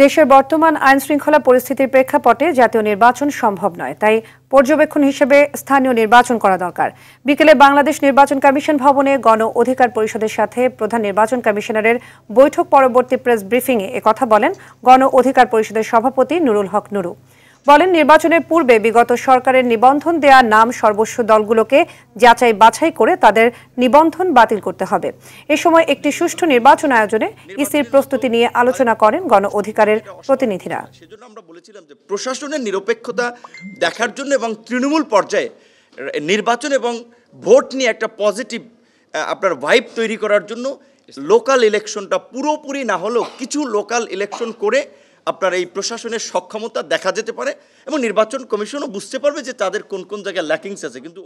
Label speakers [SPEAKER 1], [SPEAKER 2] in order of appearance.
[SPEAKER 1] দেশের বর্তমান আইনশৃঙ্খলা পরিস্থিতির প্রেক্ষাপটে জাতীয় নির্বাচন সম্ভব নয়, তাই পর্যবেক্ষণ হিসেবে স্থানীয় নির্বাচন করা দরকার। বিকেলে বাংলাদেশ নির্বাচন কমিশন ভবনে গণ অধিকার পরিষদের সাথে প্রধান নির্বাচন কমিশনারের বৈঠক পরবর্তী প্রেস ব্রিফিংয়ে একথা বলেন গণ অধিকার পরিষদের সভাপতি নুরুল হক নুরু। বলেন, নির্বাচনের পূর্বে বিগত সরকারের নিবন্ধন দেয়া নাম সর্বস্ব দলগুলোকে যাচাই বাছাই করে তাদের নিবন্ধন বাতিল করতে হবে। এ সময় একটি সুষ্ঠু নির্বাচন আয়োজনে ইসির প্রস্তুতি নিয়ে আলোচনা করেন গণ অধিকারের প্রতিনিধিরা।
[SPEAKER 2] সেজন্য আমরা বলেছিলাম যে প্রশাসনের নিরপেক্ষতা দেখার জন্য এবং তৃণমূল পর্যায়ে নির্বাচন এবং ভোট নিয়ে একটা পজিটিভ আপনার ভাইব তৈরি করার জন্য লোকাল ইলেকশনটা পুরোপুরি না হলেও কিছু লোকাল ইলেকশন করে আপনার এই প্রশাসনের সক্ষমতা দেখা যেতে পারে এবং নির্বাচন কমিশনও বুঝতে পারবে যে তাদের কোন কোন জায়গায় ল্যাকিংস আছে। কিন্তু